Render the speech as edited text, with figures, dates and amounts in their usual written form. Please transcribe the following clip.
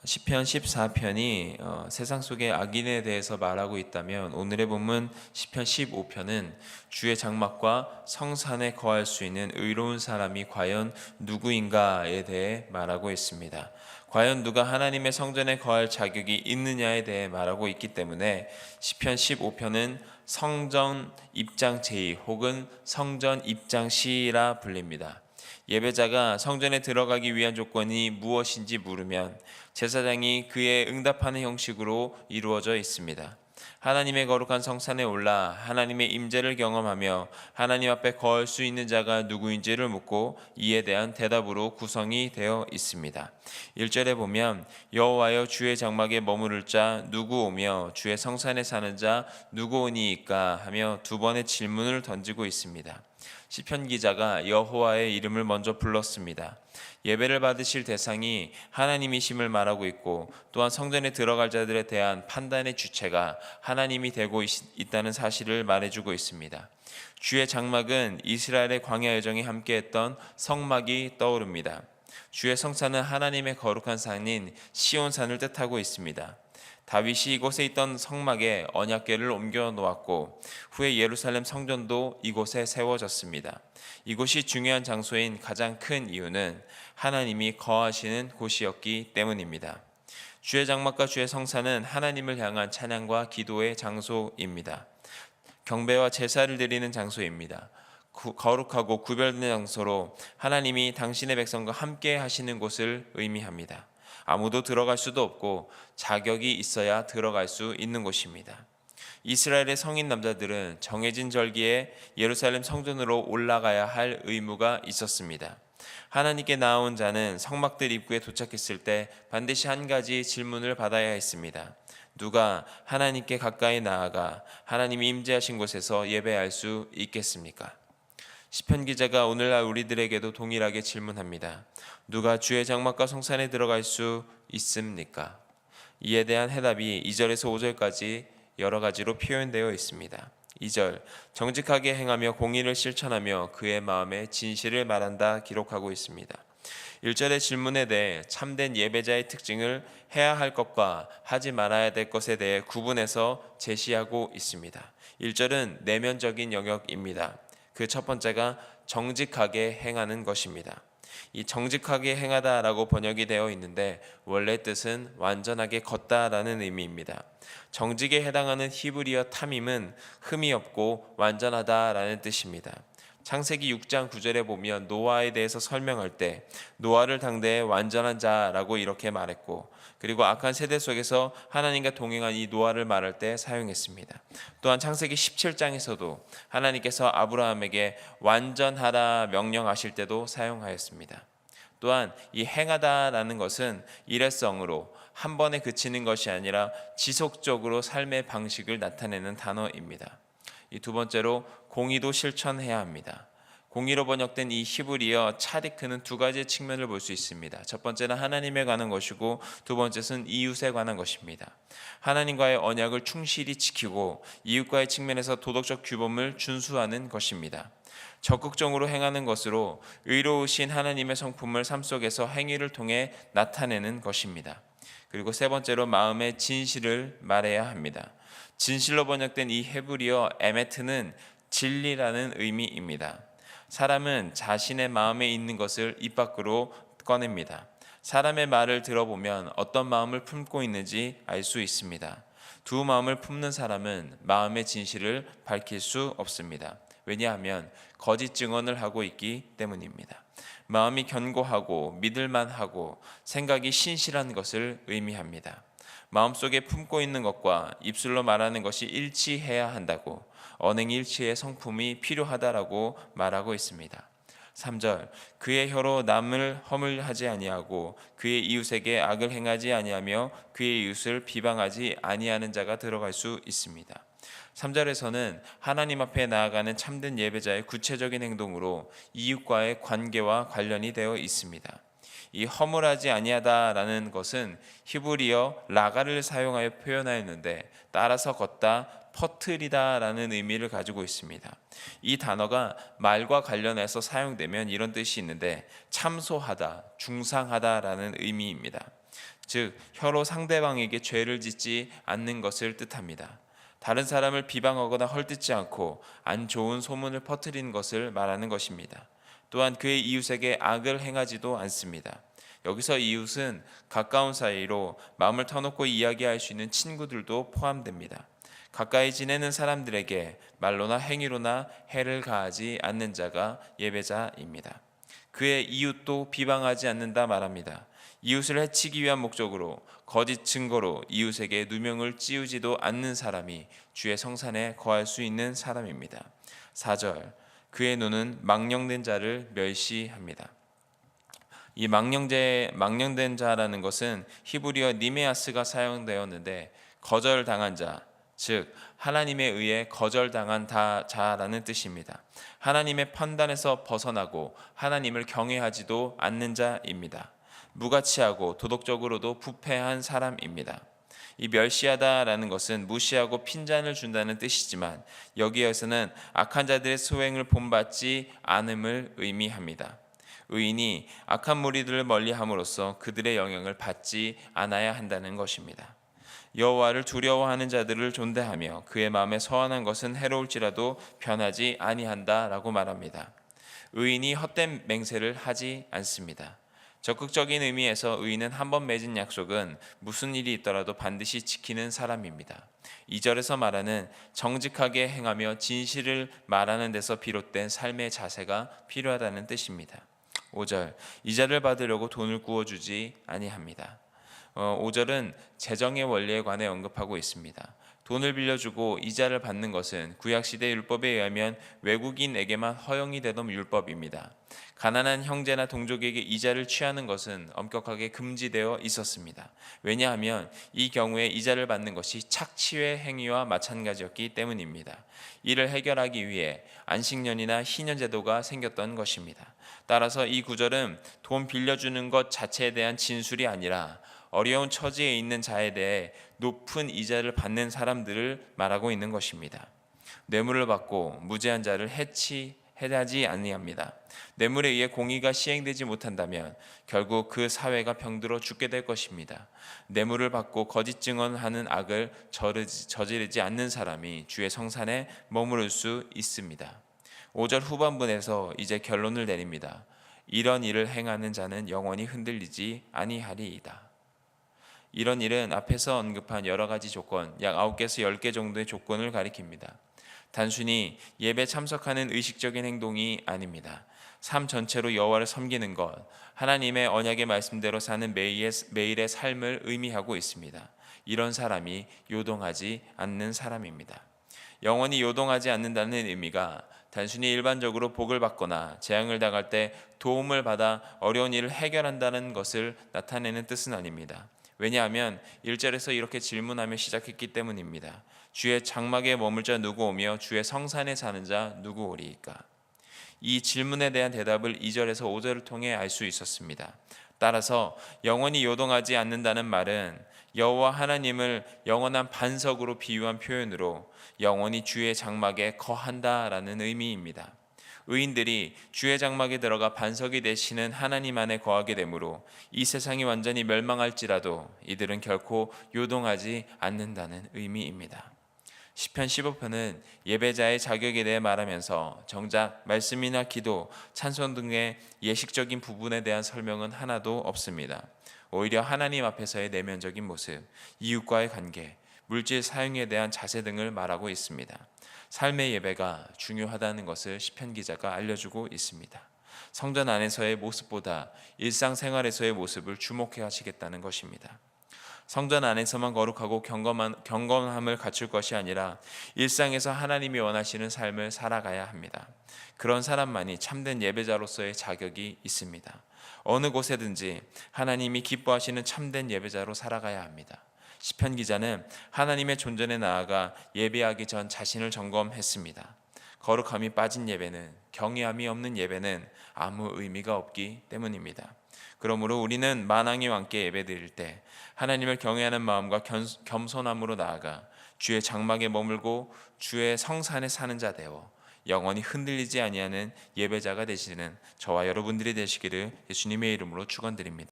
시편 14편이 세상 속의 악인에 대해서 말하고 있다면, 오늘의 본문 시편 15편은 주의 장막과 성산에 거할 수 있는 의로운 사람이 과연 누구인가에 대해 말하고 있습니다. 과연 누가 하나님의 성전에 거할 자격이 있느냐에 대해 말하고 있기 때문에 시편 15편은 성전 입장 제의 혹은 성전 입장 시라 불립니다. 예배자가 성전에 들어가기 위한 조건이 무엇인지 물으면 제사장이 그에 응답하는 형식으로 이루어져 있습니다. 하나님의 거룩한 성산에 올라 하나님의 임재를 경험하며 하나님 앞에 거할 수 있는 자가 누구인지를 묻고 이에 대한 대답으로 구성이 되어 있습니다. 1절에 보면 여호와여 주의 장막에 머무를 자 누구 오며 주의 성산에 사는 자 누구 오니이까 하며 두 번의 질문을 던지고 있습니다. 시편 기자가 여호와의 이름을 먼저 불렀습니다. 예배를 받으실 대상이 하나님이심을 말하고 있고, 또한 성전에 들어갈 자들에 대한 판단의 주체가 하나님이 되고 있다는 사실을 말해주고 있습니다. 주의 장막은 이스라엘의 광야 여정에 함께했던 성막이 떠오릅니다. 주의 성산은 하나님의 거룩한 산인 시온산을 뜻하고 있습니다. 다윗이 이곳에 있던 성막에 언약궤를 옮겨 놓았고 후에 예루살렘 성전도 이곳에 세워졌습니다. 이곳이 중요한 장소인 가장 큰 이유는 하나님이 거하시는 곳이었기 때문입니다. 주의 장막과 주의 성산은 하나님을 향한 찬양과 기도의 장소입니다. 경배와 제사를 드리는 장소입니다. 거룩하고 구별된 장소로 하나님이 당신의 백성과 함께 하시는 곳을 의미합니다. 아무도 들어갈 수도 없고 자격이 있어야 들어갈 수 있는 곳입니다. 이스라엘의 성인 남자들은 정해진 절기에 예루살렘 성전으로 올라가야 할 의무가 있었습니다. 하나님께 나아온 자는 성막들 입구에 도착했을 때 반드시 한 가지 질문을 받아야 했습니다. 누가 하나님께 가까이 나아가 하나님이 임재하신 곳에서 예배할 수 있겠습니까? 시편 기자가 오늘날 우리들에게도 동일하게 질문합니다. 누가 주의 장막과 성산에 들어갈 수 있습니까? 이에 대한 해답이 2절에서 5절까지 여러 가지로 표현되어 있습니다. 2절, 정직하게 행하며 공의를 실천하며 그의 마음에 진실을 말한다 기록하고 있습니다. 1절의 질문에 대해 참된 예배자의 특징을 해야 할 것과 하지 말아야 될 것에 대해 구분해서 제시하고 있습니다. 1절은 내면적인 영역입니다. 그 첫 번째가 정직하게 행하는 것입니다. 이 정직하게 행하다라고 번역이 되어 있는데 원래 뜻은 완전하게 걷다라는 의미입니다. 정직에 해당하는 히브리어 탐임은 흠이 없고 완전하다라는 뜻입니다. 창세기 6장 9절에 보면 노아에 대해서 설명할 때 노아를 당대해 완전한 자라고 이렇게 말했고, 그리고 악한 세대 속에서 하나님과 동행한 이 노아를 말할 때 사용했습니다. 또한 창세기 17장에서도 하나님께서 아브라함에게 완전하라 명령하실 때도 사용하였습니다. 또한 이 행하다라는 것은 일회성으로 한 번에 그치는 것이 아니라 지속적으로 삶의 방식을 나타내는 단어입니다. 이 두 번째로 공의도 실천해야 합니다. 공의로 번역된 이 히브리어 차디크는 두 가지의 측면을 볼 수 있습니다. 첫 번째는 하나님에 관한 것이고 두 번째는 이웃에 관한 것입니다. 하나님과의 언약을 충실히 지키고 이웃과의 측면에서 도덕적 규범을 준수하는 것입니다. 적극적으로 행하는 것으로 의로우신 하나님의 성품을 삶 속에서 행위를 통해 나타내는 것입니다. 그리고 세 번째로 마음의 진실을 말해야 합니다. 진실로 번역된 이 헤브리어 에메트는 진리라는 의미입니다. 사람은 자신의 마음에 있는 것을 입 밖으로 꺼냅니다. 사람의 말을 들어보면 어떤 마음을 품고 있는지 알 수 있습니다. 두 마음을 품는 사람은 마음의 진실을 밝힐 수 없습니다. 왜냐하면 거짓 증언을 하고 있기 때문입니다. 마음이 견고하고 믿을만하고 생각이 신실한 것을 의미합니다. 마음속에 품고 있는 것과 입술로 말하는 것이 일치해야 한다고, 언행일치의 성품이 필요하다라고 말하고 있습니다. 3절, 그의 혀로 남을 허물하지 아니하고 그의 이웃에게 악을 행하지 아니하며 그의 이웃을 비방하지 아니하는 자가 들어갈 수 있습니다. 3절에서는 하나님 앞에 나아가는 참된 예배자의 구체적인 행동으로 이웃과의 관계와 관련이 되어 있습니다. 이 허물하지 아니하다라는 것은 히브리어 라가를 사용하여 표현하였는데, 따라서 걷다, 퍼뜨리다라는 의미를 가지고 있습니다. 이 단어가 말과 관련해서 사용되면 이런 뜻이 있는데 참소하다, 중상하다라는 의미입니다. 즉 혀로 상대방에게 죄를 짓지 않는 것을 뜻합니다. 다른 사람을 비방하거나 헐뜯지 않고 안 좋은 소문을 퍼뜨리는 것을 말하는 것입니다. 또한 그의 이웃에게 악을 행하지도 않습니다. 여기서 이웃은 가까운 사이로 마음을 터놓고 이야기할 수 있는 친구들도 포함됩니다. 가까이 지내는 사람들에게 말로나 행위로나 해를 가하지 않는 자가 예배자입니다. 그의 이웃도 비방하지 않는다 말합니다. 이웃을 해치기 위한 목적으로 거짓 증거로 이웃에게 누명을 씌우지도 않는 사람이 주의 성산에 거할 수 있는 사람입니다. 4절 그의 눈은 망령된 자를 멸시합니다. 이 망령된 자라는 것은 히브리어 니메아스가 사용되었는데 거절당한 자, 즉 하나님에 의해 거절당한 자라는 뜻입니다. 하나님의 판단에서 벗어나고 하나님을 경외하지도 않는 자입니다. 무가치하고 도덕적으로도 부패한 사람입니다. 이 멸시하다라는 것은 무시하고 핀잔을 준다는 뜻이지만 여기에서는 악한 자들의 소행을 본받지 않음을 의미합니다. 의인이 악한 무리들을 멀리함으로써 그들의 영향을 받지 않아야 한다는 것입니다. 여호와를 두려워하는 자들을 존대하며 그의 마음에 서원한 것은 해로울지라도 변하지 아니한다라고 말합니다. 의인이 헛된 맹세를 하지 않습니다. 적극적인 의미에서 의인은 한번 맺은 약속은 무슨 일이 있더라도 반드시 지키는 사람입니다. 2절에서 말하는 정직하게 행하며 진실을 말하는 데서 비롯된 삶의 자세가 필요하다는 뜻입니다. 5절 이자를 받으려고 돈을 구워주지 아니합니다. 5절은 재정의 원리에 관해 언급하고 있습니다. 돈을 빌려주고 이자를 받는 것은 구약시대 율법에 의하면 외국인에게만 허용이 되던 율법입니다. 가난한 형제나 동족에게 이자를 취하는 것은 엄격하게 금지되어 있었습니다. 왜냐하면 이 경우에 이자를 받는 것이 착취의 행위와 마찬가지였기 때문입니다. 이를 해결하기 위해 안식년이나 희년제도가 생겼던 것입니다. 따라서 이 구절은 돈 빌려주는 것 자체에 대한 진술이 아니라 어려운 처지에 있는 자에 대해 높은 이자를 받는 사람들을 말하고 있는 것입니다. 뇌물을 받고 무죄한 자를 해하지 아니합니다. 뇌물에 의해 공의가 시행되지 못한다면 결국 그 사회가 병들어 죽게 될 것입니다. 뇌물을 받고 거짓 증언하는 악을 저지르지 않는 사람이 주의 성산에 머무를 수 있습니다. 5절 후반부에서 이제 결론을 내립니다. 이런 일을 행하는 자는 영원히 흔들리지 아니하리이다. 이런 일은 앞에서 언급한 여러 가지 조건, 약 9개에서 10개 정도의 조건을 가리킵니다. 단순히 예배 참석하는 의식적인 행동이 아닙니다. 삶 전체로 여호와를 섬기는 것, 하나님의 언약의 말씀대로 사는 매일의 삶을 의미하고 있습니다. 이런 사람이 요동하지 않는 사람입니다. 영원히 요동하지 않는다는 의미가 단순히 일반적으로 복을 받거나 재앙을 당할 때 도움을 받아 어려운 일을 해결한다는 것을 나타내는 뜻은 아닙니다. 왜냐하면 1절에서 이렇게 질문하며 시작했기 때문입니다. 주의 장막에 머물 자 누구 오며 주의 성산에 사는 자 누구 오리이까? 이 질문에 대한 대답을 2절에서 5절을 통해 알 수 있었습니다. 따라서 영원히 요동하지 않는다는 말은 여호와 하나님을 영원한 반석으로 비유한 표현으로 영원히 주의 장막에 거한다라는 의미입니다. 의인들이 주의 장막에 들어가 반석이 되시는 하나님 안에 거하게 되므로 이 세상이 완전히 멸망할지라도 이들은 결코 요동하지 않는다는 의미입니다. 시편 15편은 예배자의 자격에 대해 말하면서 정작 말씀이나 기도, 찬송 등의 예식적인 부분에 대한 설명은 하나도 없습니다. 오히려 하나님 앞에서의 내면적인 모습, 이웃과의 관계, 물질 사용에 대한 자세 등을 말하고 있습니다. 삶의 예배가 중요하다는 것을 시편 기자가 알려주고 있습니다. 성전 안에서의 모습보다 일상생활에서의 모습을 주목해 하시겠다는 것입니다. 성전 안에서만 거룩하고 경건함을 갖출 것이 아니라 일상에서 하나님이 원하시는 삶을 살아가야 합니다. 그런 사람만이 참된 예배자로서의 자격이 있습니다. 어느 곳에든지 하나님이 기뻐하시는 참된 예배자로 살아가야 합니다. 시편 기자는 하나님의 존전에 나아가 예배하기 전 자신을 점검했습니다. 거룩함이 빠진 예배는, 경외함이 없는 예배는 아무 의미가 없기 때문입니다. 그러므로 우리는 만왕의 왕께 예배드릴 때 하나님을 경외하는 마음과 겸손함으로 나아가 주의 장막에 머물고 주의 성산에 사는 자 되어 영원히 흔들리지 아니하는 예배자가 되시는 저와 여러분들이 되시기를 예수님의 이름으로 축원드립니다.